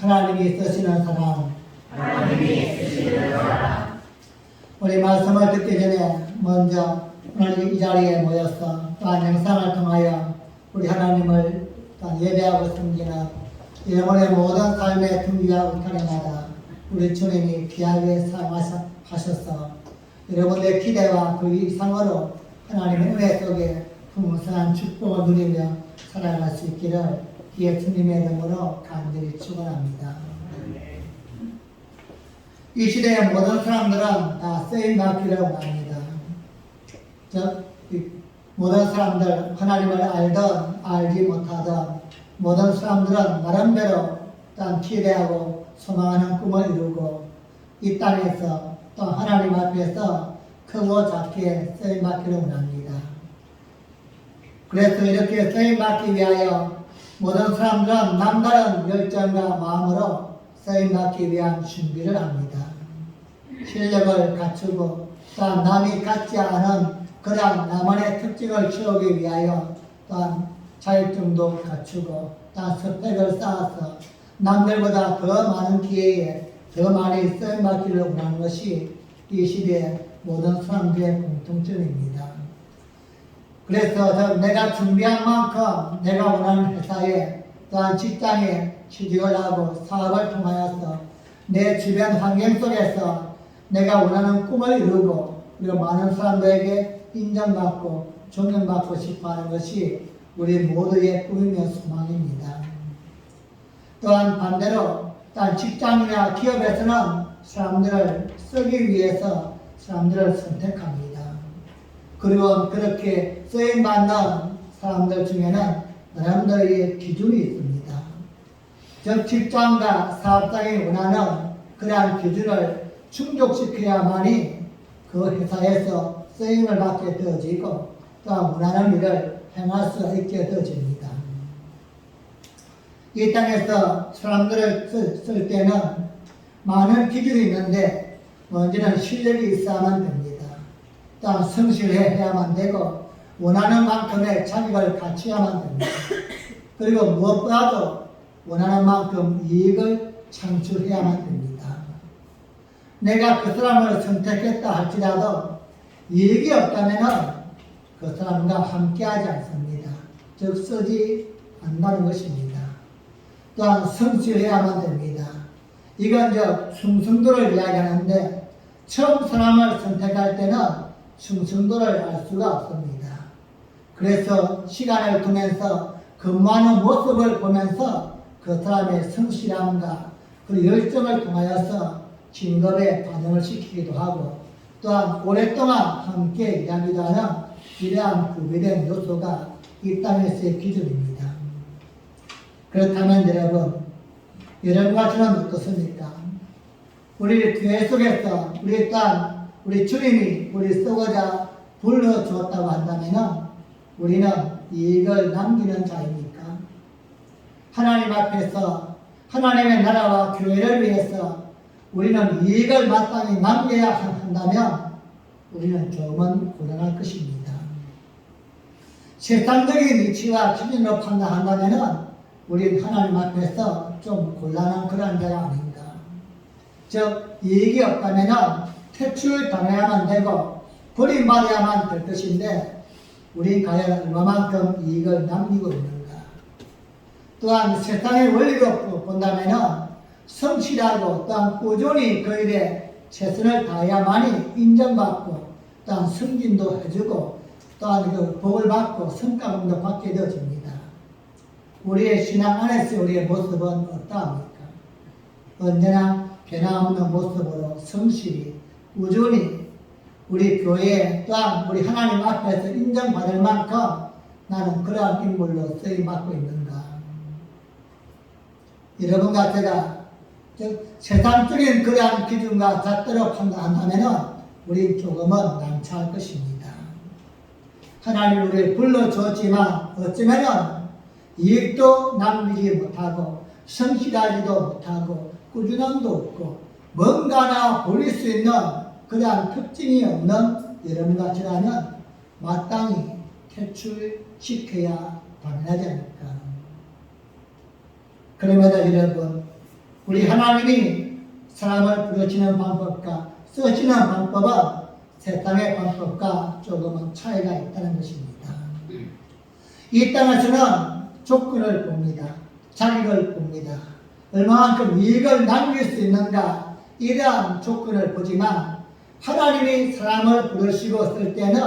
하나님이 쓰시는 사람. 우리 말씀을 듣기 전에 먼저 오늘 이 자리에 모여서 또한 영상을 통하여 우리 하나님을 또한 예배하고 섬기는 영혼의 모든 삶에 등기하고 타령하다 우리 주님이 귀하게 사용하셔서 여러분의 기대와 그 이상으로 하나님의 은혜 속에 풍성한 축복을 누리며 살아갈 수 있기를 예수님의 이름으로 간절히 축원합니다. 이 시대의 모든 사람들은 다 쓰임받기를 원합니다. 즉 모든 사람들 하나님을 알든 알지 못하든 모든 사람들은 나름대로 또 기대하고 소망하는 꿈을 이루고 이 땅에서 또 하나님 앞에서 크고 작게 쓰임받기를 원합니다. 그래서 이렇게 쓰임받기 위하여 모든 사람들은 남다른 열정과 마음으로 쓰임받기 위한 준비를 합니다. 실력을 갖추고 또한 남이 갖지 않은 그런 나만의 특징을 키우기 위하여 또한 자율성도 갖추고 또한 스펙을 쌓아서 남들보다 더 많은 기회에 더 많이 쓰임받기를 원하는 것이 이 시대의 모든 사람들의 공통점입니다. 그래서 내가 준비한 만큼 내가 원하는 회사에 또한 직장에 취직을 하고 사업을 통하여서 내 주변 환경 속에서 내가 원하는 꿈을 이루고 그리고 많은 사람들에게 인정받고 존경받고 싶어하는 것이 우리 모두의 꿈이며 소망입니다. 또한 반대로 직장이나 기업에서는 사람들을 쓰기 위해서 사람들을 선택합니다. 그리고 그렇게 쓰임받는 사람들 중에는 나름대로의 기준이 있습니다. 즉 직장과 사업장이 원하는 그러한 기준을 충족시켜야만이 그 회사에서 쓰임을 받게 되어지고 또한 원하는 일을 행할 수 있게 되어집니다. 이 땅에서 사람들을 쓸 때는 많은 기준이 있는데 먼저는 실력이 있어야만 됩니다. 또한 성실해야만 되고 원하는 만큼의 자격을 갖춰야만 됩니다. 그리고 무엇보다도 원하는 만큼 이익을 창출해야만 됩니다. 내가 그 사람을 선택했다 할지라도 이익이 없다면 그 사람과 함께하지 않습니다. 즉 쓰지 않는다는 것입니다. 또한 성실해야만 됩니다. 이건 충성도를 이야기하는데 처음 사람을 선택할 때는 충성도를 알 수가 없습니다. 그래서 시간을 두면서 근무하는 모습을 보면서 그 사람의 성실함과 그 열정을 통하여서 진급에 반영을 시키기도 하고 또한 오랫동안 함께 일하기도 하는 이러한 구비된 요소가 이 땅에서의 기준입니다. 그렇다면 여러분과 저는 어떻습니까? 우리 교회 속에서 우리 주님이 우리 쓰고자 불러주었다고 한다면 우리는 이익을 남기는 자입니까? 하나님 앞에서 하나님의 나라와 교회를 위해서 우리는 이익을 마땅히 남겨야 한다면 우리는 조금은 곤란할 것입니다. 세상적인 이치와 기준으로 판단한다면 우리는 하나님 앞에서 좀 곤란한 그런 자가 아닌가. 즉 이익이 없다면 퇴출당해야만 되고 버림받아야만 될 것인데 우리 과연 얼마만큼 이익을 남기고 있는가. 또한 세상의 원리로 본다면 성실하고 또한 꾸준히 그 일에 최선을 다해야만이 인정받고 또한 승진도 해주고 또한 그 복을 받고 성과금도 받게 되어집니다. 우리의 신앙 안에서 우리의 모습은 어떠합니까? 언제나 변함없는 모습으로 성실히 꾸준히 우리 교회에 또한 우리 하나님 앞에서 인정받을 만큼 나는 그러한 인물로 쓰임받고 있는가? 여러분과 제가 세상적인 그러한 기준과 잣대로 판단한다면 우리 조금은 난처할 것입니다. 하나님 우리를 불러주었지만 어쩌면 이익도 남기지 못하고 성실하지도 못하고 꾸준함도 없고 뭔가나 보일 수 있는 그러한 특징이 없는 여러분과 저라면 마땅히 퇴출시켜야 당연하지 않을까. 그러면 여러분 우리 하나님이 사람을 부르시는 방법과 쓰시는 방법은 세상의 방법과 조금은 차이가 있다는 것입니다. 이 땅에서는 조건을 봅니다. 자격을 봅니다. 얼마만큼 이익을 남길 수 있는가 이러한 조건을 보지만 하나님이 사람을 부르시고 쓸 때는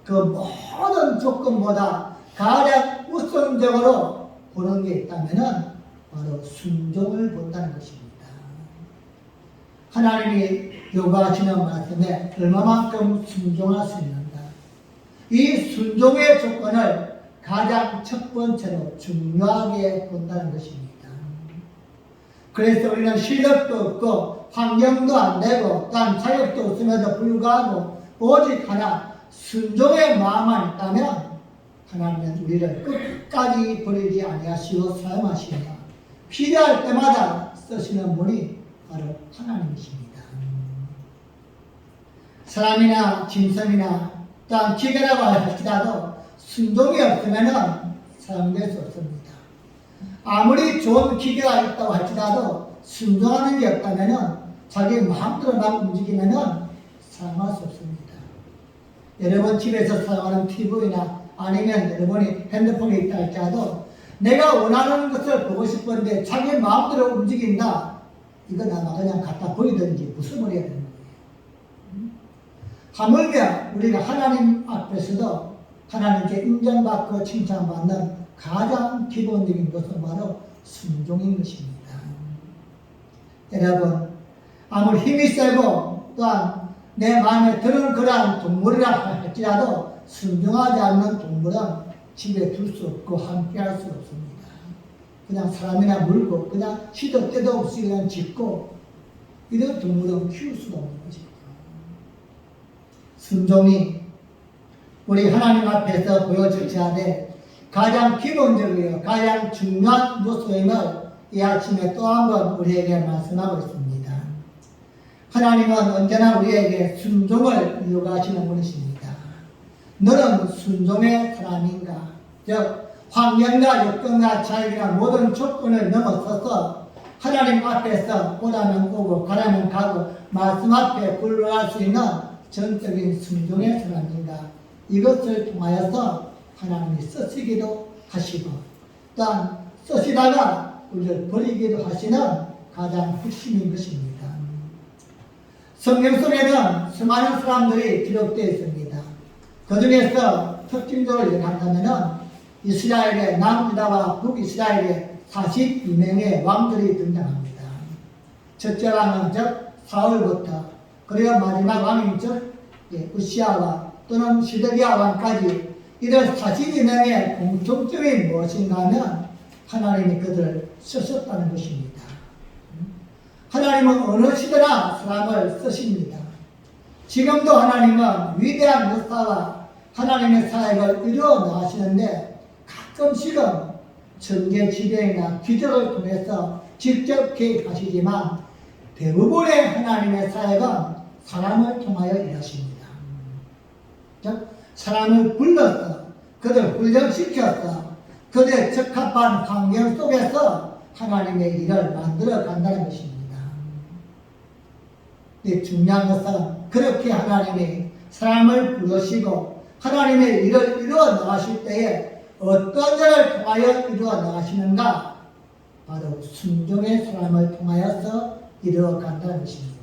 그 모든 조건보다 가장 우선적으로 보는 게 있다면 바로 순종을 본다는 것입니다. 하나님이 요구하시는 말씀에 얼마만큼 순종할 수 있는가. 이 순종의 조건을 가장 첫 번째로 중요하게 본다는 것입니다. 그래서 우리는 실력도 없고 환경도 안 되고 또한 자격도 없음에도 불구하고 오직 하나 순종의 마음만 있다면 하나님은 우리를 끝까지 버리지 아니하시고 사용하시며 필요할 때마다 쓰시는 분이 바로 하나님이십니다. 사람이나 짐승이나 또한 기계라고 할지라도 순종이 없으면 사용될 수 없습니다. 아무리 좋은 기계가 있다고 할지라도 순종하는 게 없다면 자기 마음대로 막 움직이면 사용할 수 없습니다. 여러분 집에서 사용하는 TV나 아니면 여러분이 핸드폰이 있다 할지라도 내가 원하는 것을 보고 싶은데 자기 마음대로 움직인다. 이건 아마 그냥 갖다 버리든지 부숴버려야 되는 거예요. 하물며 우리가 하나님 앞에서도 하나님께 인정받고 칭찬받는 가장 기본적인 것은 바로 순종인 것입니다. 여러분, 아무리 힘이 세고 또한 내 마음에 드는 그러한 동물이라 할지라도 순종하지 않는 동물은 집에 둘 수 없고 함께할 수 없습니다. 그냥 사람이나 물고 그냥 시도 때도 없이 그냥 짖고 이런 동물은 키울 수가 없는 것입니다. 순종이 우리 하나님 앞에서 보여주시되 가장 기본적이고 가장 중요한 요소임을 이 아침에 또 한 번 우리에게 말씀하고 있습니다. 하나님은 언제나 우리에게 순종을 요구하시는 분이십니다. 너는 순종의 사람인가? 즉 환경과 여건과 자격이나 모든 조건을 넘어서서 하나님 앞에서 오라면 오고 가라면 가고 말씀 앞에 굴러갈 수 있는 전적인 순종의 사람인가? 이것을 통하여서 하나님이 쓰시기도 하시고 또한 쓰시다가 우리를 버리기도 하시는 가장 핵심인 것입니다. 성경 속에는 수많은 사람들이 기록되어 있습니다. 그 중에서 특징적으로 얘기한다면 이스라엘의 남유다와 북이스라엘의 42명의 왕들이 등장합니다. 첫째 왕은 즉 사울부터 그리고 마지막 왕인 즉 우시아와 또는 시드기야 왕까지 이런 42명의 공통점이 무엇인가 하면 하나님이 그들을 쓰셨다는 것입니다. 하나님은 어느 시대나 사람을 쓰십니다. 지금도 하나님은 위대한 역사와 하나님의 사역을 이루어 나가시는데 가끔씩은 천재지변이나 기적을 통해서 직접 개입하시지만 대부분의 하나님의 사역은 사람을 통하여 일하십니다. 즉 사람을 불러서 그들 훈련시켜서 그들의 적합한 환경 속에서 하나님의 일을 만들어 간다는 것입니다. 중요한 것은 그렇게 하나님이 사람을 부르시고 하나님의 일을 이루어 나가실 때에 어떤 자를 통하여 이루어 나가시는가? 바로 순종의 사람을 통하여서 이루어 간다는 것입니다.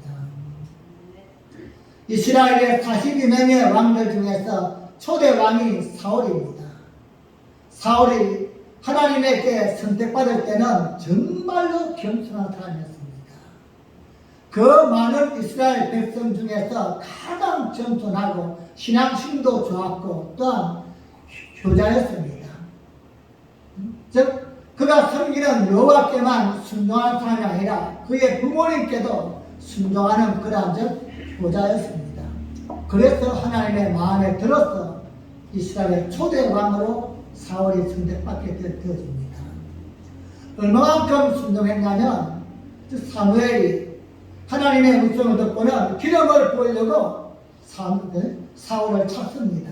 이스라엘의 42명의 왕들 중에서 초대 왕이 사울입니다. 사울이 하나님에게 선택받을 때는 정말로 겸손한 사람이었습니다. 그 많은 이스라엘 백성 중에서 가장 겸손하고 신앙심도 좋았고 또한 효자였습니다. 즉 그가 섬기는 여호와께만 순종하는 사람이 아니라 그의 부모님께도 순종하는 그러한 즉 효자였습니다. 그래서 하나님의 마음에 들어서 이스라엘의 초대 왕으로 사울이 선택받게 되어집니다. 얼마만큼 순종했냐면 사무엘이 하나님의 음성을 듣고는 기름을 부으려고 사울을 찾습니다.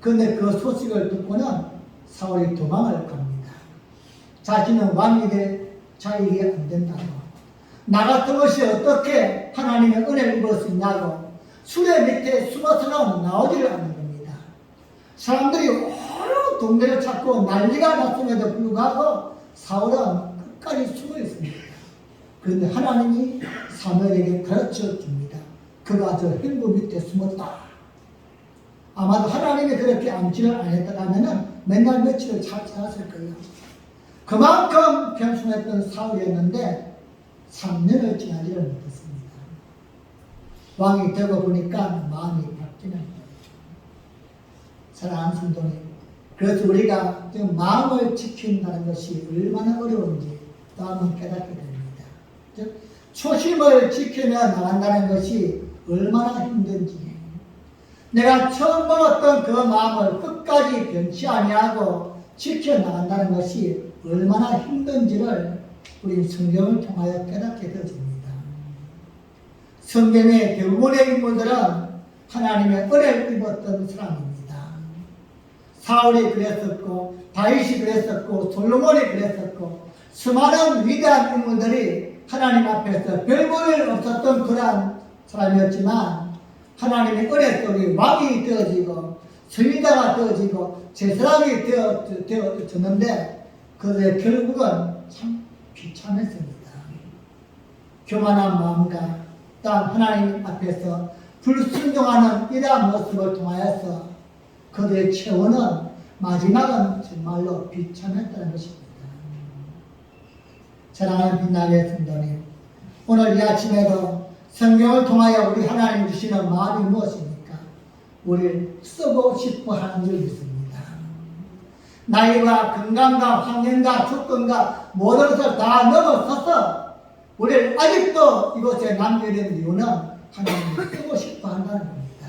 그런데 그 소식을 듣고는 사울이 도망을 갑니다. 자신은 왕이 될 자격이 안 된다고 나 같은 것이 어떻게 하나님의 은혜를 입을 수 있냐고 수레 밑에 숨어서는 나오지를 않는 겁니다. 사람들이 온 동네를 찾고 난리가 났음에도 불구하고 사울은 끝까지 숨어 있습니다. 그런데 하나님이 사무엘에게 가르쳐 줍니다. 그가 저 횡부 밑에 숨었다. 아마도 하나님이 그렇게 암시를 안 했다면 맨날 며칠을 잘 지났을 거예요. 그만큼 겸손했던 사울이었는데 3년을 지나지를 못했습니다. 왕이 되고 보니까 마음이 바뀌는 거예요. 사랑하는 성도님, 그래서 우리가 지금 마음을 지킨다는 것이 얼마나 어려운지 또 한번 깨닫게 됩니다. 즉 초심을 지키며 나간다는 것이 얼마나 힘든지, 내가 처음 먹었던 그 마음을 끝까지 변치 아니하고 지켜나간다는 것이 얼마나 힘든지를 우리 성경을 통하여 깨닫게 되어집니다. 성경의 대부분의 인물들은 하나님의 은혜를 입었던 사람입니다. 사울이 그랬었고, 다윗이 그랬었고, 솔로몬이 그랬었고, 수많은 위대한 인물들이 하나님 앞에서 별볼 없었던 그러한 사람이었지만 하나님의 은혜 속에 왕이 되어지고 선지자가 되어지고 제사장이 되어졌는데 그들의 결국은 참 비참했습니다. 교만한 마음과 또한 하나님 앞에서 불순종하는 이러한 모습을 통하여서 그들의 체온은 마지막은 정말로 비참했다는 것입니다. 사랑하는 빛나게 성도님, 오늘 이 아침에도 성경을 통하여 우리 하나님 주시는 마음이 무엇입니까? 우리를 쓰고 싶어 하는 줄 믿습니다. 나이와 건강과 환경과 조건과 모든 것을 다 넘어서서 우리를 아직도 이곳에 남겨진 이유는 하나님을 쓰고 싶어 한다는 겁니다.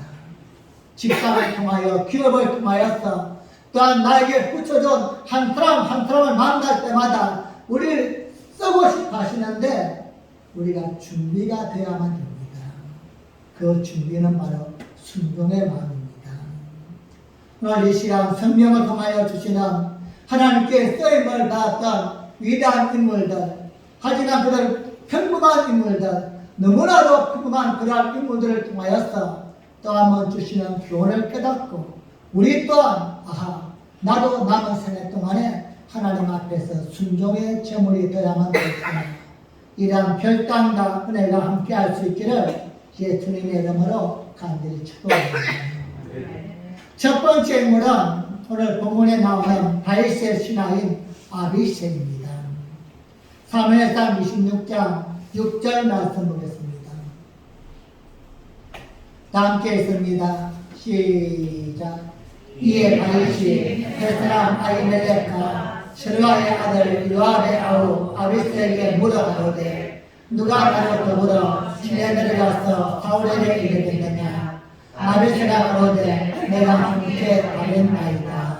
직장을 통하여 기업을 통하여서 또한 나에게 붙여준 한 사람 한 사람을 만날 때마다 우리를 쓰고 싶어 하시는데 우리가 준비가 되어야만 됩니다. 그 준비는 바로 순종의 마음입니다. 오늘 이 시간 성경을 통하여 주시는 하나님께 쓰임을 받았던 위대한 인물들, 하지만 그들 평범한 인물들, 너무나도 평범한 그러한 인물들을 통하여서 또 한번 주시는 교훈을 깨닫고 우리 또한 나도 남은 생애 동안에 하나님 앞에서 순종의 제물이 되어야만 되겠구나, 이러한 결단과 은혜가 함께할 수 있기를 예수님의 이름으로 간절히 축복합니다. 첫 번째 인물은 오늘 본문에 나오는 다윗의 신하인 아비새입니다. 사무엘상 26장 6절 말씀 보겠습니다. 다 함께 읽습니다. 시작. 이에 다윗이 햇사람 아히멜렉과 스루아의 아들 요압의 아우 아비새에게 물어가로되 누가 나를 더불어 시내 내려가서 사울에게 이르겠느냐. 아비새가 가로되 내가 함께 가겠나이다.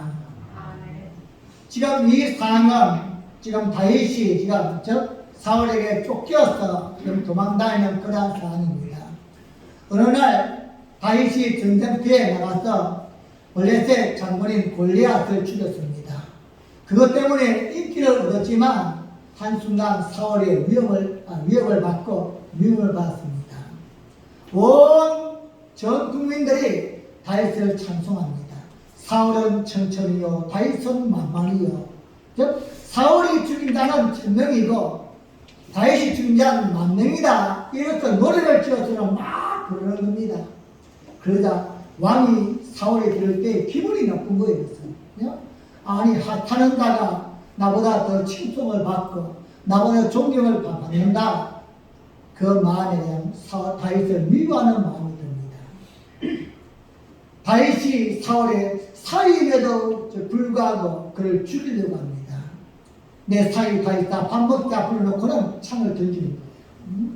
지금 이 상황은 지금 다윗이 지금 사울에게 쫓겨서 지금 도망다니는 그런 상황입니다. 어느 날 다윗이 전쟁터에 나가서 블레셋 장군인 골리앗을 죽였습니다. 그것 때문에 인기를 얻었지만 한순간 사울의 위협을 받고 미움을 받았습니다. 온 전 국민들이 다윗을 찬송합니다. 사울은 천천히요, 다윗은 만만히요. 즉 사울이 죽인 자는 1000명이고 다윗이 죽인 자는 10,000명이다. 이렇게 노래를 지어서는 막 부르는 겁니다. 그러자 왕이 사울이 들을 때 기분이 나쁜 거예요. 아니 하찮은 자가 나보다 더 칭송을 받고 나보다 존경을 받는다. 그 마음에 대한 다윗을 미워하는 마음이 듭니다. 다윗이 사울의 사위임에도 불구하고 그를 죽이려고 합니다. 내 사위 다윗아 밥 먹자 불러놓고는 창을 던지는 거예요.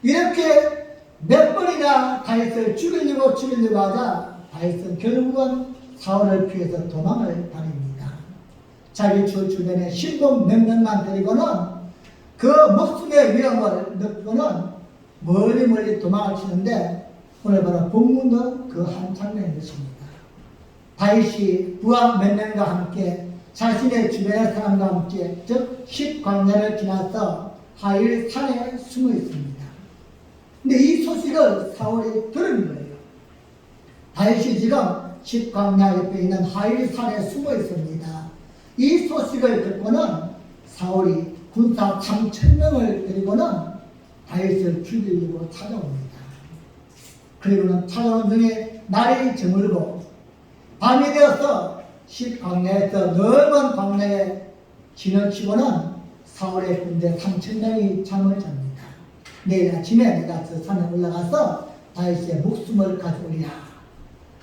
이렇게 몇 번이나 다윗을 죽이려고 하자 다윗은 결국은 사울을 피해서 도망을 다닙니다. 자기 주변에 신복 몇 명만 데리고는 그 목숨의 위험을 느끼고는 멀리 도망을 치는데 오늘 바로 본문도 그 한 장면인 것입니다. 다윗이 부하 몇 명과 함께 자신의 주변의 사람과 함께 즉 10광야를 지나서 하일 산에 숨어 있습니다. 근데 이 소식을 사울이 들은 거예요. 다윗이 지금 십광야 옆에 있는 하일 산에 숨어 있습니다. 이 소식을 듣고는 사울이 군사 3,000명을 데리고는 다윗을 죽이려고 찾아옵니다. 그리고는 찾아온 중에 날이 저물고 밤이 되어서 십광야에서 넓은 광야에 지나치고는 사울의 군대 3,000명이 잠을 잡니다. 내일 아침에 내가 저 산에 올라가서 다윗의 목숨을 가져오리라.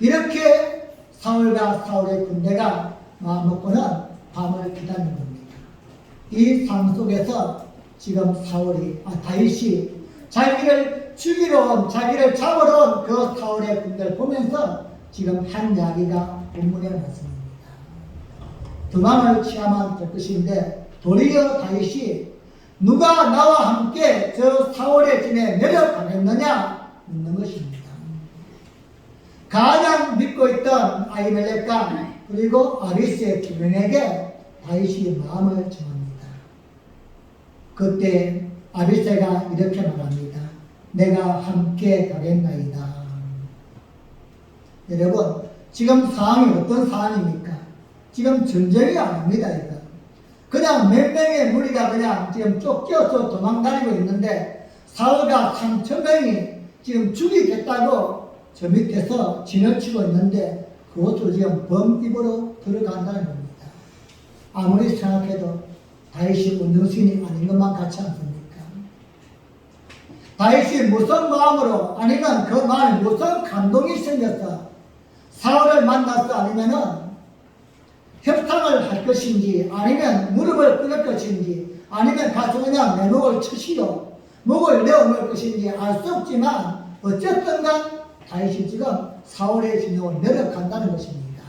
이렇게 사울과 사울의 군대가 마음먹고는 밤을 기다리는 겁니다. 이 삶 속에서 지금 다윗이 자기를 죽이러 온, 자기를 잡으러 온 그 사울의 군대를 보면서 지금 한 이야기가 본문에 나왔습니다. 도망을 취하면 될 것인데 도리어 다윗이 누가 나와 함께 저 사울의 집에 내려가겠느냐 묻는 것입니다. 가장 믿고 있던 아히멜렉과 그리고 아비스의 두 명에게 다윗이 마음을 정합니다. 그때 아비스가 이렇게 말합니다. 내가 함께 가겠나이다. 여러분, 지금 상황이 어떤 상황입니까? 지금 전쟁이 아닙니다. 이거. 그냥 몇 명의 무리가 그냥 지금 쫓겨서 도망다니고 있는데 사울과 3,000명이 지금 죽이겠다고 저 밑에서 지나치고 있는데 그것도 지금 범입으로 들어간다는 겁니다. 아무리 생각해도 다윗이 운동신이 아닌 것만 같지 않습니까? 다윗이 무슨 마음으로 아니면 그 마음에 무슨 감동이 생겨서 사울을 만나서 아니면은 협상을 할 것인지 아니면 무릎을 꿇을 것인지 아니면 가서 그냥 내 목을 치시고 목을 내어놓을 것인지 알 수 없지만 어쨌든 간 다윗이 지금 사울의 진영을 내려간다는 것입니다.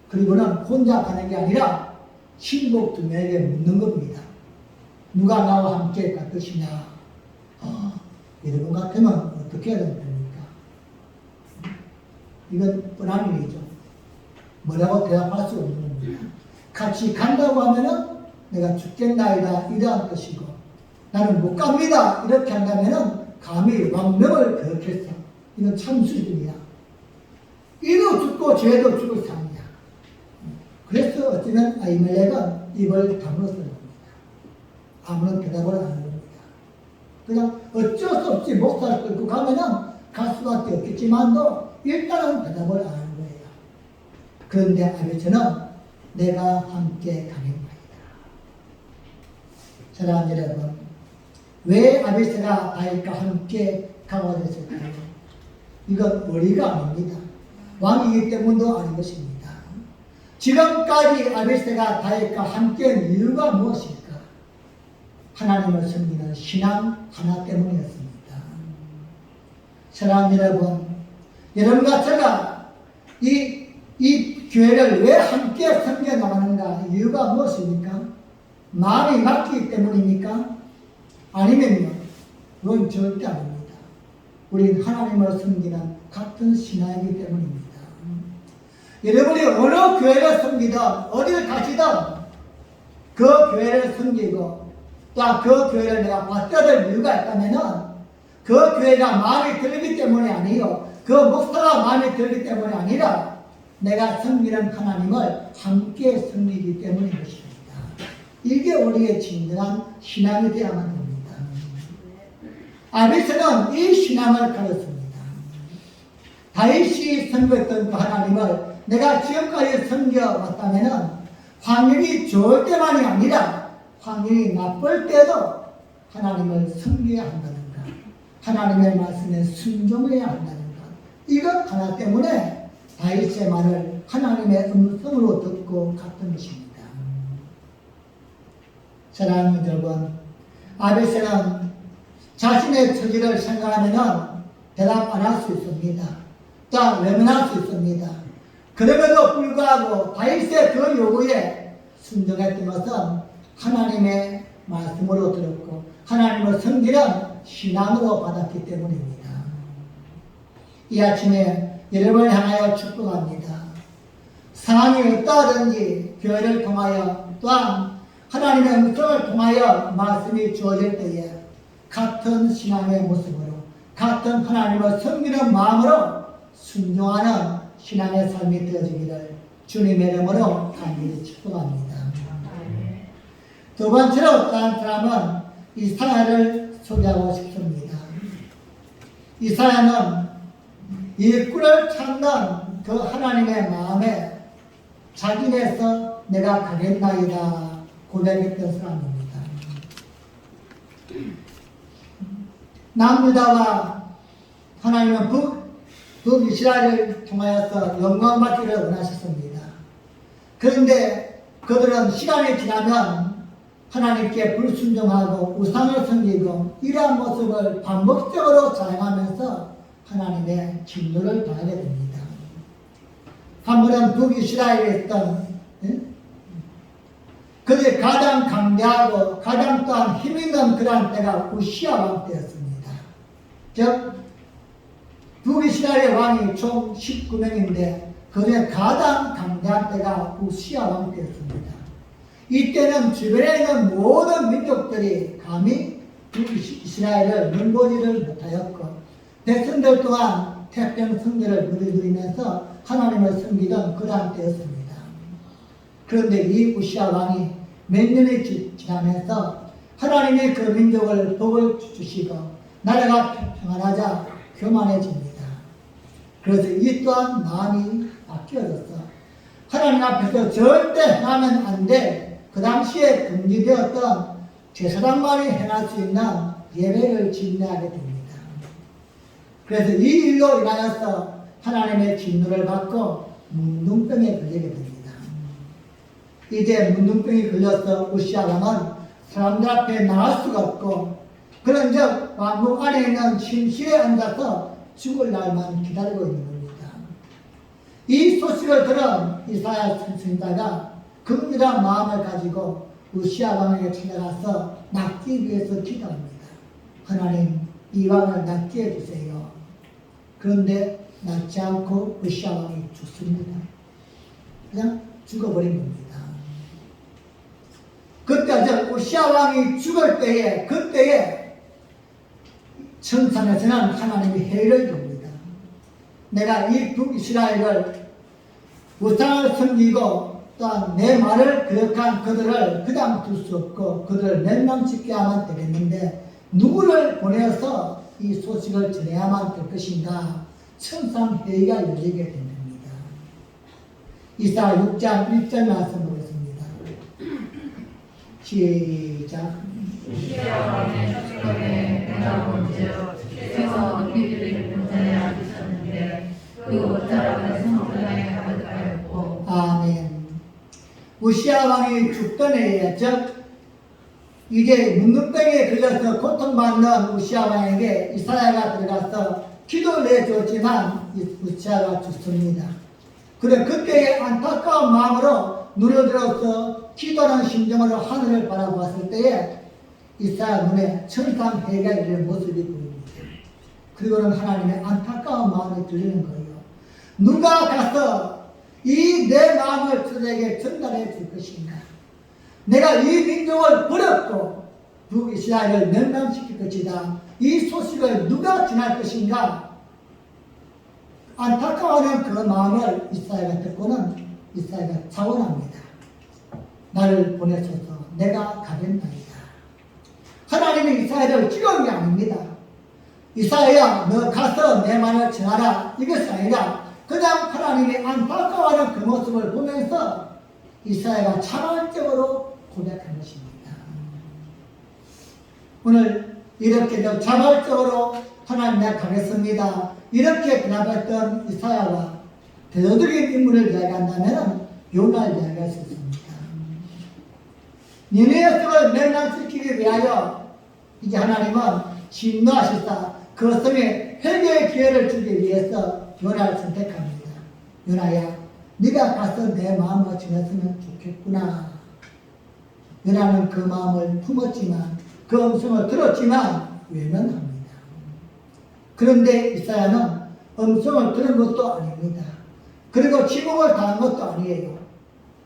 그리고는 혼자 가는 게 아니라 신복 두 명에게 묻는 겁니다. 누가 나와 함께 갈 것이냐. 여러분 같으면 어떻게 해야 됩니까? 이건 뻔한 일이죠. 뭐라고 대답할 수 없는 겁니다. 같이 간다고 하면은 내가 죽겠나이다 이러한 뜻이고 나는 못 갑니다 이렇게 한다면은 감히 왕명을 거역했어. 이건 참수입니다. 이도 죽고 죄도 죽을 상이야. 그래서 어쩌면 아히멜렉은 입을 다물었을 겁니다. 아무런 대답을 안 하는 겁니다. 그냥 어쩔 수 없이 목사를 끌고 가면은 갈 수밖에 없겠지만도 일단은 대답을 안 하는 거예요. 그런데 아비스는 내가 함께 가겠나이다. 사랑하는 여러분, 왜 아비스가 다윗과 함께 가게 됐을까요? 이건 의리가 아닙니다. 왕이기 때문도 아닌 것입니다. 지금까지 아비스가 다윗과 함께한 이유가 무엇일까? 하나님을 섬기는 신앙 하나 때문이었습니다. 사랑하는 여러분, 여러분과 제가 이 교회를 왜 함께 섬겨 나가는가? 이유가 무엇입니까? 마음이 맞기 때문입니까? 아니면요? 그건 절대 아닙니다. 우린 하나님을 섬기는 같은 신앙이기 때문입니다. 여러분이 어느 교회를 섬기든 어디를 가시든 그 교회를 섬기고 또 그 교회를 내가 받들어야 될 이유가 있다면은 그 교회가 마음에 들기 때문이 아니요 그 목사가 마음에 들기 때문이 아니라 내가 섬기는 하나님을 함께 섬기기 때문인 것입니다. 이게 우리의 진정한 신앙이 되어야만 합니다. 아비스는 이 신앙을 가졌습니다. 다윗이 섬겼던 그 하나님을 내가 지금까지 섬겨왔다면은 환경이 좋을 때만이 아니라 환경이 나쁠 때도 하나님을 섬겨야 한다는 것, 하나님의 말씀에 순종해야 한다는 것, 이것 하나 때문에 다윗의 말을 하나님의 음성으로 듣고 갔던 것입니다. 사랑하는 여러분, 아비스는 자신의 처지를 생각하면 대답 안 할 수 있습니다. 또 외면할 수 있습니다. 그럼에도 불구하고 다윗의 그 요구에 순종했던 것은 하나님의 말씀으로 들었고 하나님을 섬기는 신앙으로 받았기 때문입니다. 이 아침에 여러분을 향하여 축복합니다. 상황이 어떠하든지 교회를 통하여 또한 하나님의 음성을 통하여 말씀이 주어질 때에 같은 신앙의 모습으로 같은 하나님을 섬기는 마음으로 순종하는 신앙의 삶이 되어지기를 주님의 이름으로 간절히 축복합니다. 두 번째로 다른 사람은 이사야를 소개하고 싶습니다. 이사야는 일꾼을 찾는 그 하나님의 마음에 자기네서 내가 가겠나이다 고백했던 사람입니다. 남유다와 하나님은 북이스라엘을 통하여서 영광받기를 원하셨습니다. 그런데 그들은 시간이 지나면 하나님께 불순종하고 우상을 섬기고 이러한 모습을 반복적으로 자행하면서 하나님의 진노를 당하게 됩니다. 한 번은 북이스라엘에 있던 그들이 가장 강대하고 가장 또한 힘있는 그러한 때가 우시야 왕 때였습니다. 즉 북이스라엘의 왕이 총 19명인데 그중에 가장 강대한 때가 우시야 왕 때였습니다. 이때는 주변에 있는 모든 민족들이 감히 북이스라엘을 눈보지를 못하였고 백성들 또한 태평성대를 누리면서 하나님을 섬기던 그러한 때였습니다. 그런데 이 우시야 왕이 몇 년이 지나면서 하나님이 그 민족을 복을 주시고 나라가 평안하자 교만해집니다. 그래서 이 또한 마음이 바뀌어졌어. 하나님 앞에서 절대 행하면 안 돼. 그 당시에 금지되었던 제사장만이 행할 수 있는 예배를 진행하게 됩니다. 그래서 이 일로 인하여서 하나님의 진노를 받고 문둥병에 걸리게 됩니다. 이제 문둥병이 걸려서 우시야 왕은 사람들 앞에 나갈 수가 없고 그런즉 왕궁 안에 있는 침실에 앉아서 죽을 날만 기다리고 있는 겁니다. 이 소식을 들은 이사야 선지자가 긍휼한 마음을 가지고 우시야 왕에게 찾아가서 낫기 위해서 기도합니다. 하나님, 이 왕을 낫게 해주세요. 그런데 낫지 않고 우시야 왕이 죽습니다. 그냥 죽어버린 겁니다. 그때 우시야 왕이 죽을 때에 그때에 천상에서는 하나님이 해를 줍니다. 내가 이 북이스라엘을 우상을 섬기고 또한 내 말을 기억한 그들을 그냥 둘 수 없고 그들을 멸망시켜야만 되겠는데 누구를 보내서 이 소식을 전해야만 될 것인가 천상회의가 열리게 됩니다. 이사야 6장 1절 말씀 보겠습니다. 시작. 우시야 왕의 추수감에 내가 먼저 주께서 너희들을 군산에 앉으셨는데 그 옷자락은 성전에 가득하였고. 아멘. 우시야 왕이 죽던 해에 즉 이제 문둥병에 걸려서 고통받는 우시야 왕에게 이사야가 들어가서 기도를 해줬지만 우시야가 죽습니다. 그래 그때의 안타까운 마음으로 눈을 들어서 기도하는 심정으로 하늘을 바라보았을 때에 이사야 눈에 천상회의가 열리는 모습이 보입니다. 그리고는 하나님의 안타까운 마음이 들리는 거예요. 누가 가서 이 내 마음을 그들에게 전달해 줄 것인가? 내가 이 민족을 버렸고 북이스라엘을 멸망시킬 것이다. 이 소식을 누가 전할 것인가? 안타까워하는 그 마음을 이사야가 듣고는 이사야가 자원합니다. 나를 보내소서 내가 가겠나이다. 하나님이 이사야를 찍은 게 아닙니다. 이사야야 너 가서 내 말을 전하라. 이것이 아니라 그냥 하나님이 안타까워하는 그 모습을 보면서 이사야가 자발적으로 고백한 것입니다. 오늘 이렇게 자발적으로 하나님 내가 가겠습니다. 이렇게 대답했던 이사야와 대조적인 인물을 이야기한다면 요나를 이야기할 수 있습니다. 니네의 성을 멸망시키기 위하여 이제 하나님은 진노하시사 그 성에 회개의 기회를 주기 위해서 요나를 선택합니다. 요나야, 네가 가서 내 마음을 전했으면 좋겠구나. 요나는 그 마음을 품었지만 그 음성을 들었지만 외면합니다. 그런데 이사야는 음성을 들은 것도 아닙니다. 그리고 지목을 당한 것도 아니에요.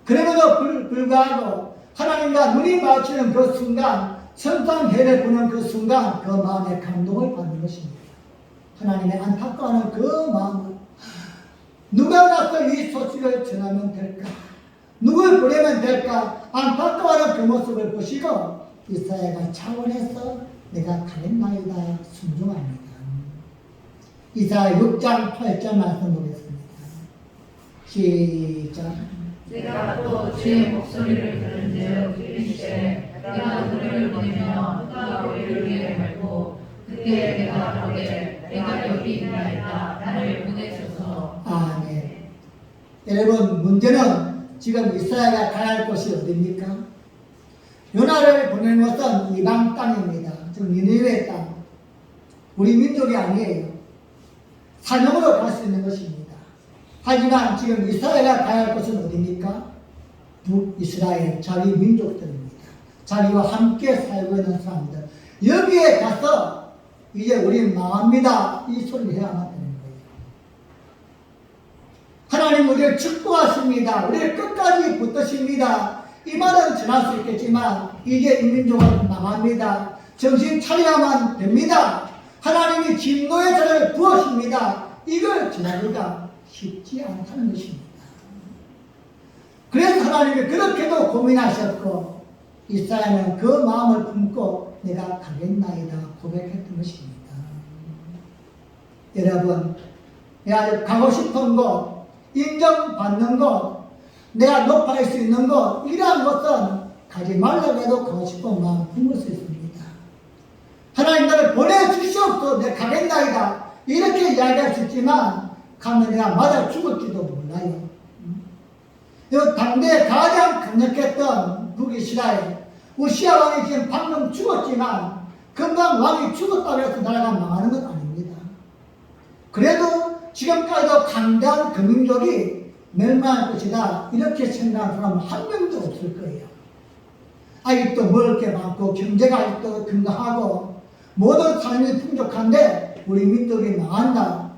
그럼에도 불구하고 하나님과 눈이 마주치는 그 순간, 천상해를 보는 그 순간 그 마음에 감동을 받는 것입니다. 하나님의 안타까워하는 그 마음을 누가 나서 이 소식을 전하면 될까? 누굴 보내면 될까? 안타까워하는 그 모습을 보시고 이사야가 차원해서 내가 가겠나이다 순종합니다. 이사야 6장 8절 말씀 보겠습니다. 시작. 내가 또 주의 목소리를 들은즉 이르시되 내가 그를 보내며 그가 우리를 위해 말고 그때 내가 가되 내가 여기 있나이다 나를 보내소서. 아멘. 여러분, 문제는 지금 이사야가 가야 할 곳이 어디입니까? 요나를 보낸 것은 이방 땅입니다. 즉 니느웨 땅. 우리 민족이 아니에요. 사명으로 갈 수 있는 것입니다. 하지만 지금 이스라엘가 가야 할 곳은 어디입니까? 북이스라엘 자기 민족들입니다. 자기와 함께 살고 있는 사람들. 여기에 가서 이제 우리는 망합니다. 이 소리를 해야만 되는 거예요. 하나님 우리를 축복하십니다. 우리를 끝까지 붙드십니다. 이 말은 전할 수 있겠지만 이제 이 민족은 망합니다. 정신 차려야만 됩니다. 하나님이 진노의 자를 부으십니다. 이걸 전하기가 쉽지 않다는 것입니다. 그래서 하나님이 그렇게도 고민하셨고 이사야는 그 마음을 품고 내가 가겠나이다 고백했던 것입니다. 여러분, 내가 가고 싶은 곳, 인정받는 곳, 내가 높아질 수 있는 곳, 이러한 것은 가지 말라고 해도 가고 싶은 마음 품을 수 있습니다. 하나님 나를 보내주시옵소서 내가 가겠나이다 이렇게 이야기할 수 있지만 가면 내가 맞아 죽을지도 몰라요. 당대에 가장 강력했던 북이스라엘 우시아 왕이 지금 방금 죽었지만 금방 왕이 죽었다고 해서 나라가 망하는 건 아닙니다. 그래도 지금까지도 강대한 그 민족이 멸망할 것이다 이렇게 생각하는 사람은 한 명도 없을 거예요. 아직도 먹을 게 많고 경제가 아직도 건강하고 모든 삶이 풍족한데 우리 민족이 망한다.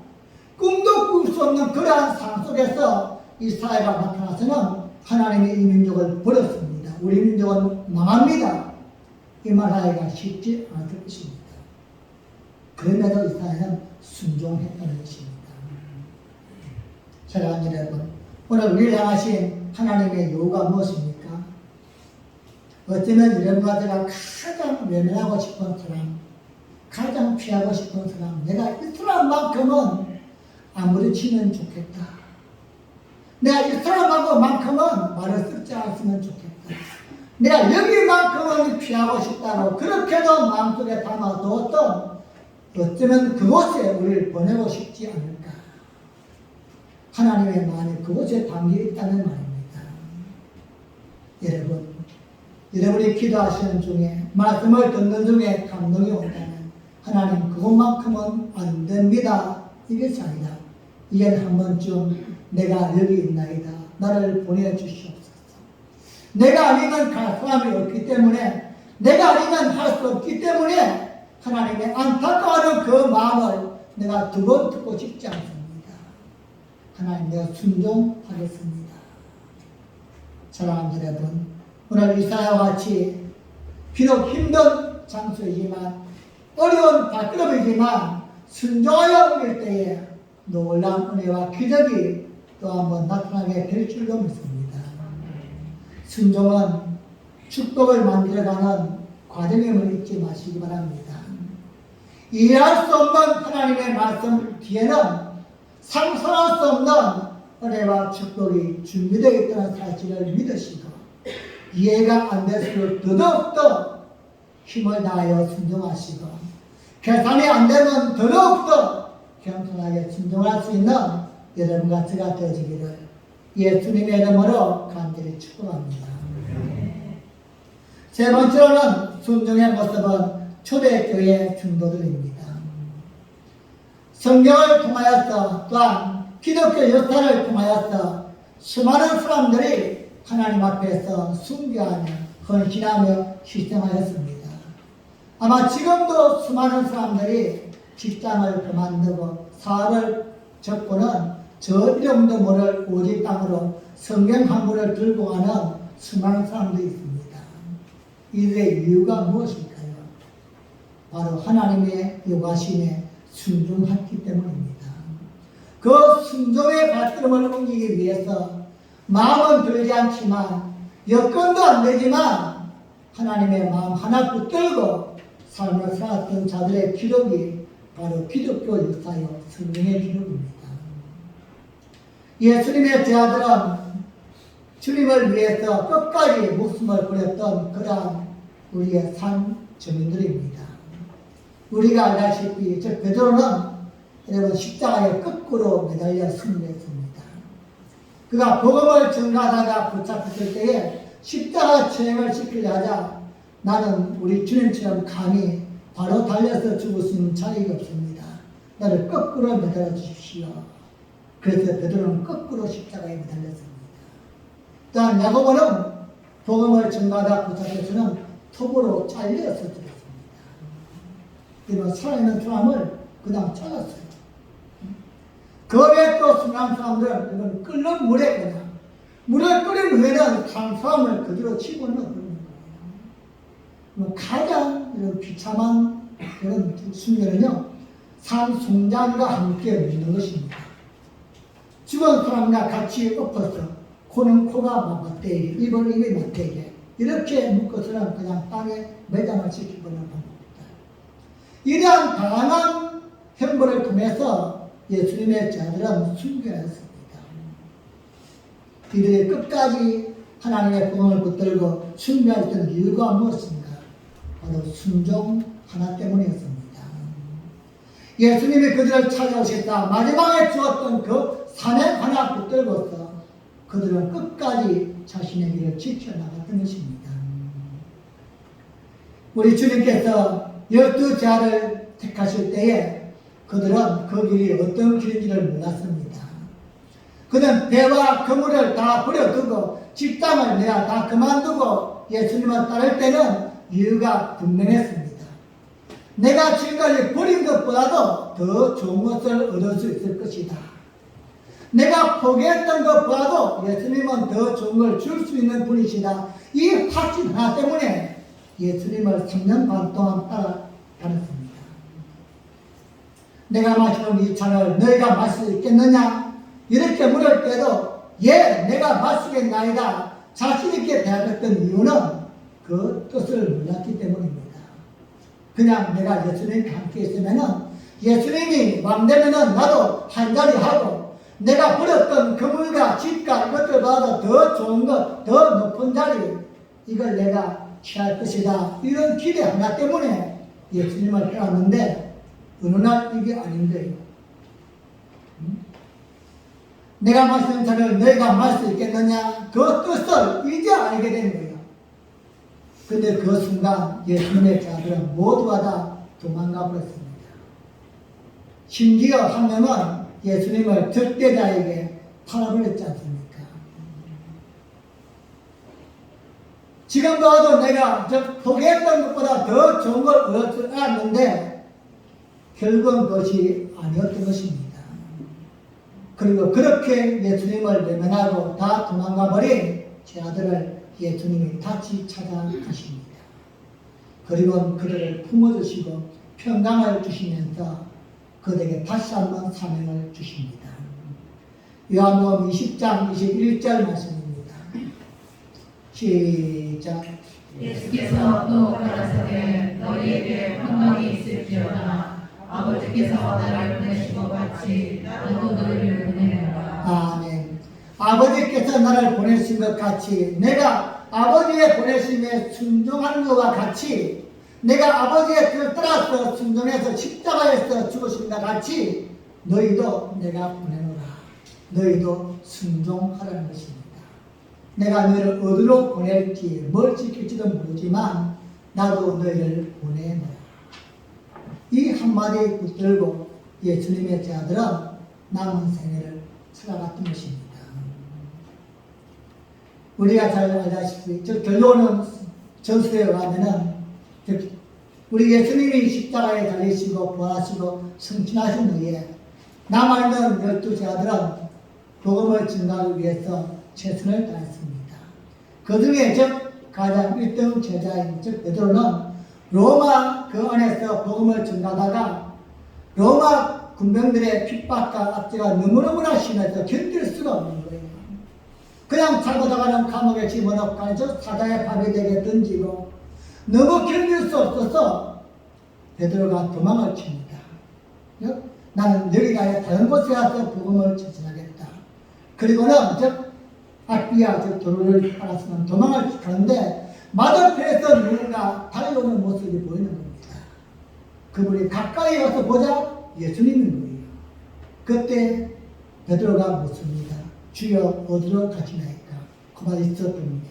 꿈도 꿀 수 없는 그러한 상황 속에서 이사야가 나타나서는 하나님이 이 민족을 버렸습니다. 우리 민족은 망합니다. 이 말하기가 쉽지 않을 것입니다. 그럼에도 이사야는 순종했다는 것입니다. 사랑하는 여러분, 오늘 우리를 향하신 하나님의 요구가 무엇입니까? 어쩌면 여러분과 제가 가장 외면하고 싶은 사람, 가장 피하고 싶은 사람, 내가 이 사람만큼은 아무렇지면 좋겠다. 내가 이 사람하고만큼은 말을 쓰지 않았으면 좋겠다. 내가 여기만큼은 피하고 싶다고 그렇게도 마음속에 담아두었던 어쩌면 그곳에 우리를 보내고 싶지 않을까. 하나님의 마음이 그곳에 담겨 있다는 말입니다. 여러분, 여러분이 기도하시는 중에 말씀을 듣는 중에 감동이 온다면 하나님 그것만큼은 안 됩니다. 이것이 아니다. 이제는 한 번쯤 내가 여기 있나이다. 나를 보내주시옵소서. 내가 아니면 갈 사람이 없기 때문에 내가 아니면 할 수 없기 때문에 하나님의 안타까워하는 그 마음을 내가 두 번 듣고 싶지 않습니다. 하나님 내가 순종하겠습니다. 사랑하는 여러분, 오늘 이사야와 같이 비록 힘든 장소이지만 어려운 발걸음이지만 순종하여 올 때에 놀라운 은혜와 기적이 또 한번 나타나게 될 줄로 믿습니다. 순종은 축복을 만들어가는 과정임을 잊지 마시기 바랍니다. 이해할 수 없는 하나님의 말씀 뒤에는 상상할 수 없는 은혜와 축복이 준비되어 있다는 사실을 믿으시고 이해가 안 될수록 더더욱더 힘을 다하여 순종하시고 계산이 안 되면 더더욱더 겸손하게 순종할 수 있는 여러분과 제가 되어지기를 예수님의 이름으로 간절히 축복합니다. 세 번째로는 순종의 모습은 초대교회 중도들입니다. 성경을 통하여서 또한 기독교 역사를 통하여서 수많은 사람들이 하나님 앞에서 순교하며 헌신하며 희생하였습니다. 아마 지금도 수많은 사람들이 직장을 그만두고 사업을 접고는 저 이름도 모를 오직 땅으로 성경 한 권을 들고 가는 수많은 사람들이 있습니다. 이들의 이유가 무엇일까요? 바로 하나님의 요구하심에 순종했기 때문입니다. 그 순종의 발걸음을 옮기기 위해서 마음은 들지 않지만 여건도 안 되지만 하나님의 마음 하나 붙들고 삶을 살았던 자들의 기록이 바로 기독교 역사요 성령의 기록입니다. 예수님의 제자들은 주님을 위해서 끝까지 목숨을 버렸던 그러한 우리의 삶 증인들입니다. 우리가 알다시피 저 베드로는 여러분 십자가에 거꾸로 매달려 승리했습니다. 그가 복음을 전가하다가 붙잡혔을 때에 십자가 체행을 시키려 하자 나는 우리 주님처럼 감히 바로 달려서 죽을 수 있는 자격이 없습니다. 나를 거꾸로 매달려 주십시오. 그래서 베드로는 거꾸로 십자가에 매달렸습니다. 또한 야고보는 복음을 전가하다 붙잡혀서는 톱으로 잘려서 죽었습니다. 이런 살아있는 사람을 그냥 잘랐어요. 그 외에 또 순한 사람들은 이건 끓는 물에 그냥 물을 끓인 후에는 한 사람을 그대로 치고는 그러는 거예요. 가장 이런 비참한 그런 순간은요, 산 송장과 함께 묻는 것입니다. 죽은 사람과 같이 엎어서 코는 코가 맞대게, 입은 입이 맞대게 이렇게 묶어서는 그냥 땅에 매장을 시키고는 방법입니다. 이러한 다양한 형벌을 통해서 예수님의 제자들은 순교했습니다. 이들이 끝까지 하나님의 복음을 붙들고 순교했던 이유가 무엇인가? 바로 순종 하나 때문이었습니다. 예수님이 그들을 찾아오셨다 마지막에 주었던 그 사명 하나 붙들고서 그들은 끝까지 자신의 길을 지켜나갔던 것입니다. 우리 주님께서 12제자를 택하실 때에 그들은 그 길이 어떤 길인지를 몰랐습니다. 그는 배와 그물을 다 버려두고 직장을 내가 다 그만두고 예수님을 따를 때는 이유가 분명했습니다. 내가 지금까지 버린 것보다도 더 좋은 것을 얻을 수 있을 것이다. 내가 포기했던 것보다도 예수님은 더 좋은 걸 줄 수 있는 분이시다. 이 확신 하나 때문에 예수님을 3년 반 동안 따라다녔습니다. 내가 마시는 이 잔을 너희가 마실 수 있겠느냐? 이렇게 물을 때도 예, 내가 마시겠나이다. 자신 있게 대답했던 이유는 그 뜻을 몰랐기 때문입니다. 그냥 내가 예수님과 함께 있으면은 예수님이 맘 되면은 나도 한 자리 하고 내가 버렸던 그물과 집과 이것들보다 더 좋은 것, 더 높은 자리 이걸 내가 취할 것이다. 이런 기대 하나 때문에 예수님을 따랐는데 어느 날 이게 아닌 거예요. 내가 마시는 잔을 너희가 마실 수 있겠느냐? 그 뜻을 이제 알게 된 거예요. 근데 그 순간 예수님의 제자들은 모두가 다 도망가 버렸습니다. 심지어 한 명은 예수님을 적대자에게 팔아버렸지 않습니까? 지금 봐도 내가 포기했던 것보다 더 좋은 걸 얻을 줄 알았는데 결국은 그것이 아니었던 것입니다. 그리고 그렇게 예수님을 외면하고 다 도망가 버린 제자들을 예수님이 다시 찾아가십니다. 그리고 그들을 품어주시고 평강을 주시면서 그들에게 다시 한번 사명을 주십니다. 요한복음 20장 21절 말씀입니다. 시작. 예수께서 또 가라사대 너희에게 평강이 있을지어다. 아버지께서 나를 보내시고 같이 나도 너희를 보내노라. 아멘. 아버지께서 나를 보내신 것 같이 내가 아버지의 보내심에 순종하는 것과 같이 내가 아버지의 뜻을 따라서 순종해서 십자가에서 죽으신다 같이 너희도 내가 보내노라. 너희도 순종하라는 것입니다. 내가 너희를 어디로 보낼지 뭘 지킬지도 모르지만 나도 너희를 보내노라. 이 한마디 붙들고 예수님의 제자들은 남은 생애를 살아갔던 것입니다. 우리가 잘 알다시피 저 결론은 전서에 가면은 우리 예수님이 십자가에 달리시고 부활하시고 승천하신 후에 남아있는 12제자들은 복음을 증가하기 위해서 최선을 다했습니다. 그 중에 가장 1등 제자인 즉 베드로는 로마 그 안에서 복음을 전하다가 로마 군병들의 핍박과 압제가 너무너무나 심해서 견딜 수가 없는 거예요. 그냥 잡아다가는 감옥에 집어넣고 가서 사자의 발에게 던지고 너무 견딜 수 없어서 베드로가 도망을 칩니다. 나는 여기가 다른 곳에 가서 복음을 전하겠다. 그리고는 즉 아비아 즉 도로를 따라서는 도망을 가는데 맞은편에서 누군가 달려오는 모습이 보이는 겁니다. 그분이 가까이 와서 보자 예수님인 거예요. 그때 베드로가 묻습니다. 주여 어디로 가시나이까? 그만 있었던데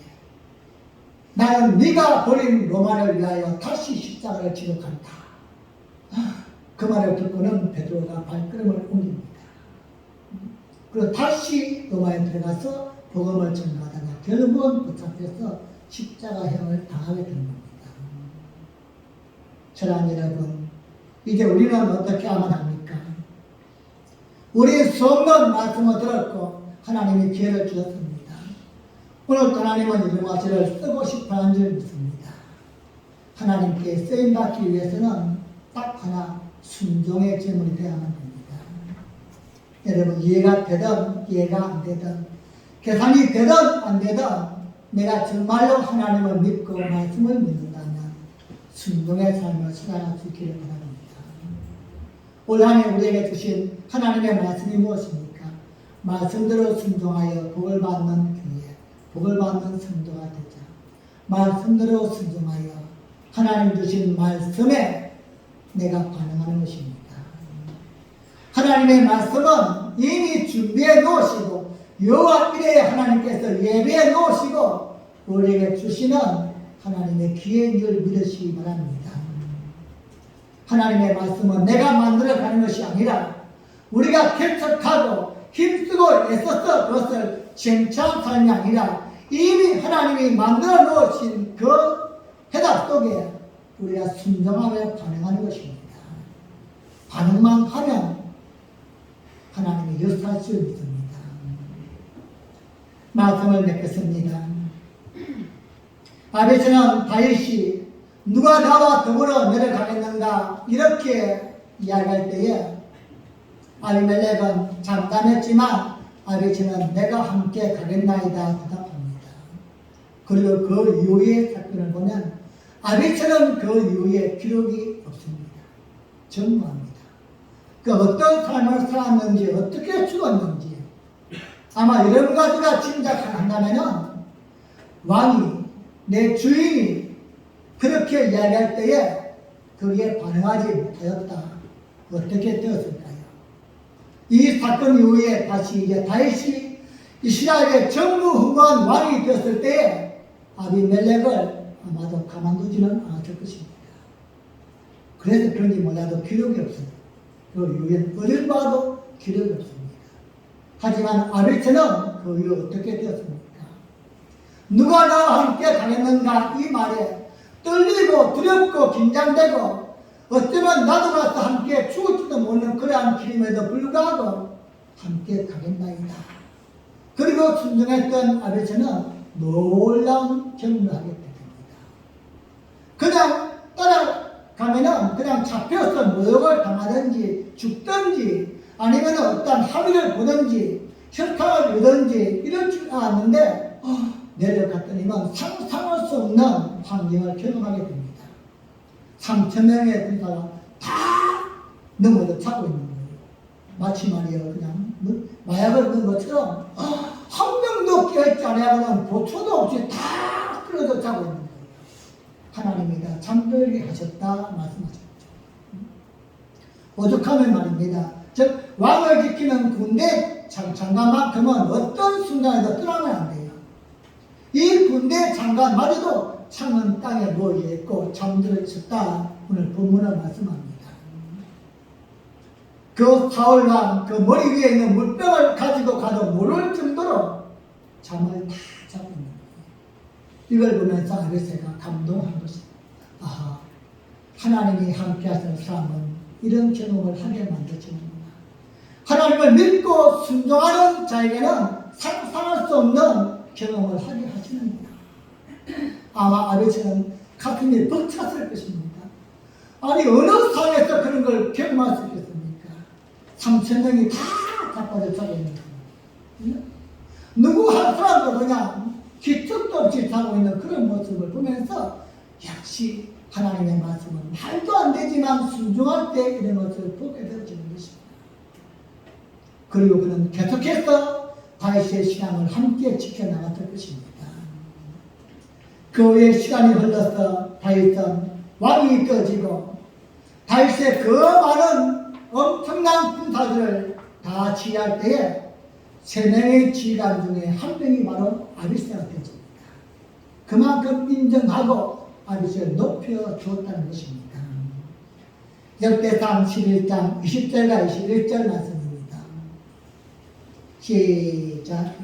나는 네가 버린 로마를 위하여 다시 십자가를 지러 간다. 그 말을 듣고는 베드로가 발걸음을 옮깁니다. 그리고 다시 로마에 들어가서 복음을 전하다가 결국은 붙잡혀서 십자가형을 당하게 된 겁니다. 사랑하는 여러분, 이제 우리는 어떻게 하면 합니까? 우리 수없는 말씀을 들었고 하나님이 기회를 주셨습니다. 오늘 하나님은 이런 것을 쓰고 싶어하는 줄 믿습니다. 하나님께 쓰임받기 위해서는 딱 하나 순종의 제물이 되어야만 됩니다. 여러분 이해가 되든 이해가 안 되든 계산이 되든 안 되든 내가 정말로 하나님을 믿고 말씀을 믿는다면 순종의 삶을 살아갈 수 있기를 바랍니다. 올 한 해 우리에게 주신 하나님의 말씀이 무엇입니까? 말씀대로 순종하여 복을 받는 교회, 복을 받는 성도가 되자. 말씀대로 순종하여 하나님 주신 말씀에 내가 반응하는 것입니다. 하나님의 말씀은 이미 준비해 놓으시고 여호와 이레 하나님께서 예배해 놓으시고 우리에게 주시는 하나님의 기회인 줄 믿으시기 바랍니다. 하나님의 말씀은 내가 만들어가는 것이 아니라 우리가 개척하고 힘쓰고 애써서 그것을 쟁취한 삶이 아니라 이미 하나님이 만들어 놓으신 그 해답 속에 우리가 순종하며 반응하는 것입니다. 반응만 하면 하나님이 역사할 줄 믿습니다. 말씀을 맺겠습니다. 아베스는 다윗이 누가 나와 더불어 내려가겠는가 이렇게 이야기할 때에 아비멜렉은 장담했지만 아베스는 내가 함께 가겠나이다 대답합니다. 그리고 그 이후의 사건을 보면 아베스는 그 이후에 기록이 없습니다. 전무합니다. 그 어떤 삶을 살았는지 어떻게 죽었는지 아마 여러 가지가 짐작한다면은 왕이 내 주인이 그렇게 이야기할 때에 거기에 반응하지 못하였다. 어떻게 되었을까요? 이 사건 이후에 다시 이제 다윗이 이스라엘의 전무후무한 왕이 되었을 때에 아비멜렉을 아마도 가만두지는 않았을 것입니다. 그래서 그런지 몰라도 기록이 없어요. 그 이후에 어딜 봐도 기록이 없습니다. 하지만 아비스는 그 이후 어떻게 되었습니까? 누가 나와 함께 가겠는가 이 말에 떨리고 두렵고 긴장되고 어쩌면 나도 가서 함께 죽을지도 모르는 그러한 길임에도 불구하고 함께 가겠나이다. 그리고 순종했던 아베스는 놀라운 경험을 하게 됩니다. 그냥 따라가면은 그냥 잡혀서 모욕을 당하든지 죽든지 아니면 어떤 합의를 보든지 혈탕을 보든지 이럴 줄 알았는데 내려갔더니만 상상할 수 없는 환경을 경험하게 됩니다. 3,000명의 군사가 다 넘어져 자고 있는 거예요. 마치 말이에요. 그냥 마약을 넣은 것처럼 한 명도 깨어있지 않아야고는 보초도 없이 다 끌어져 자고 있는 거예요. 하나님이 다 잠들게 하셨다 말씀하셨죠. 오죽하면 말입니다. 즉 왕을 지키는 군대 장관만큼은 어떤 순간에도 떠나면 안 돼요. 이 군대 장관마저도 창은 땅에 놓여 있고 잠들어 있었다. 오늘 본문을 말씀합니다. 그 사울왕 그 머리 위에 있는 물병을 가지고 가도 모를 정도로 잠을 다 자고 있는 거예요. 이걸 보면서 아베세가 감동한 것입니다. 아하, 하나님이 함께 하시는 사람은 이런 경험을 하게 만들어주는구나. 하나님을 믿고 순종하는 자에게는 상상할 수 없는 경험을 하게 하시는구나. 아마 아버지는 가슴이 벅찼을 것입니다. 아니 어느 상에서 그런 걸 경험할 수 있겠습니까? 3,000명이 다 자빠져 있는 거예요. 누구 한 사람도 그냥 기특도 없이 살고 있는 그런 모습을 보면서 역시 하나님의 말씀은 말도 안 되지만 순종할 때 이런 것을 보게 되어지는 것입니다. 그리고 그는 계속해서 다윗의 신앙을 함께 지켜나갔을 것입니다. 그 후에 시간이 흘러서 다윗은 왕이 되어지고 다윗의 그 많은 엄청난 군사들을 다 지휘할 때에 3명의 지휘관 중에 한 명이 바로 아비새가 되어집니다. 그만큼 인정하고 아비새를 높여주었다는 것입니다. 역대상 11장 20절과 21절 말씀입니다. 시작.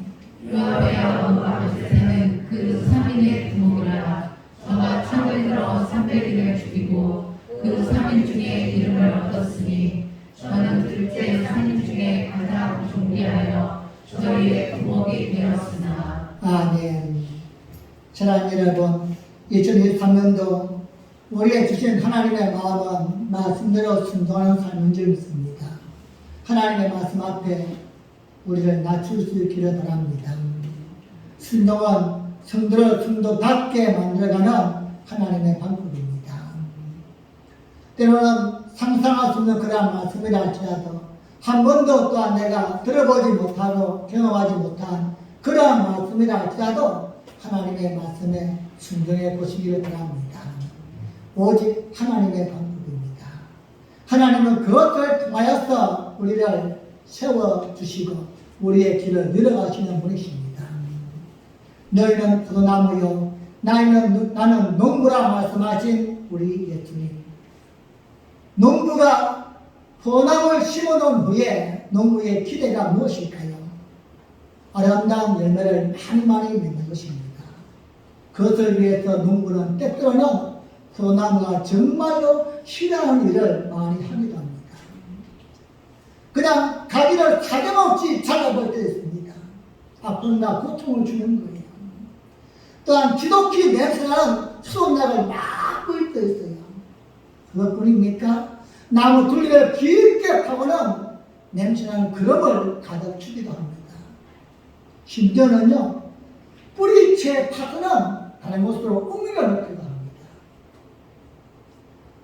요압의 아버지 아비새는 그 3인의 부모라. 저가 창을 들어 300인을 죽이고 그 3인 중에 이름을 얻었으니 저는 둘째 3인 중에 가장 존귀하여 저희의 부목이 되었으나. 아멘. 사랑하는 여러분, 2023년도 우리의 주신 하나님의 마음은 말씀대로 순종하는 삶인 줄 믿습니다. 하나님의 말씀 앞에 우리를 낮출 수 있기를 바랍니다. 순종은 성도를 성도답게 만들어가는 하나님의 방법입니다. 때로는 상상할 수 없는 그러한 말씀이라 할지라도 한 번도 또한 내가 들어보지 못하고 경험하지 못한 그러한 말씀이라 할지라도 하나님의 말씀에 순종해 보시기를 바랍니다. 오직 하나님의 방법입니다. 하나님은 그것을 통하여서 우리를 세워주시고 우리의 길을 늘어가시는 분이십니다. 너희는 포도나무요 나는 농부라 말씀하신 우리 예수님. 농부가 포도나무를 심어놓은 후에 농부의 기대가 무엇일까요? 아름다운 열매를 많이 맺는 것입니다. 그것을 위해서 농부는 때때로는 포도나무가 정말로 싫어하는 일을 많이 하기도 합니다. 그냥 가지를 사정없이 잘라볼 때 있습니다. 아픔과 고통을 주는 거예요. 또한 지독히 냄새나는 수온약을 막 뿌릴 때 있어요. 그것뿐입니까? 나무 둘레를 깊게 파고는 냄새나는 그릇을 가득 주기도 합니다. 심지어는요, 뿌리채 파서는 다른 곳으로 옮겨 놓기도 합니다.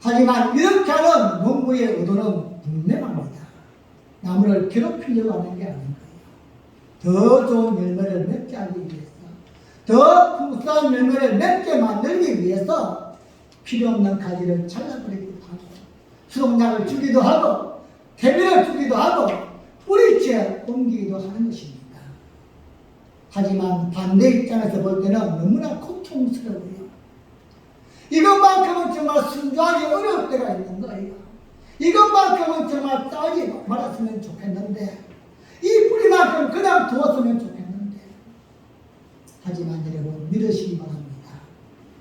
하지만 이렇게 하는 농부의 의도는 분명합니다. 나무를 괴롭히려고 하는 게 아닌 거예요. 더 좋은 열매를 맺게 하기 위해서, 더 풍성한 열매를 맺게 만들기 위해서 필요 없는 가지를 잘라버리기도 하고, 수동약을 주기도 하고, 개미를 주기도 하고, 뿌리채 옮기기도 하는 것입니다. 하지만 반대 입장에서 볼 때는 너무나 고통스러워요. 이것만큼은 정말 순종하기 어려울 때가 있는 거예요. 이것만큼은 정말 따지 말았으면 좋겠는데, 이 뿌리만큼 그냥 두었으면 좋겠는데. 하지만 여러분 믿으시기 바랍니다.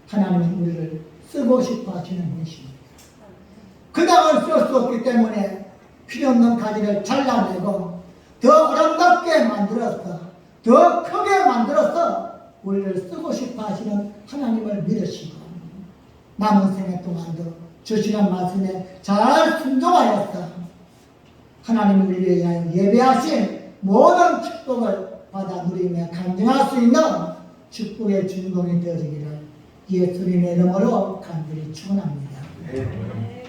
하나님은 우리를 쓰고 싶어 하시는 분이십니다. 그냥은 쓸 수 없기 때문에 필요 없는 가지를 잘라내고 더 아름답게 만들어서 더 크게 만들어서 우리를 쓰고 싶어 하시는 하나님을 믿으시고 남은 생애 동안도 주시는 말씀에 잘 순종하여서 하나님을 우리를 위하여 예배하신 모든 축복을 받아 누리며 간증할 수 있는 축복의 주인공이 되어지기를 예수님의 이름으로 간절히 축원합니다.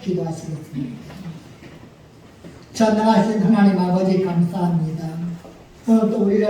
기도하시겠습니다. 전능하신 하나님 아버지 감사합니다. 오늘 또 우리를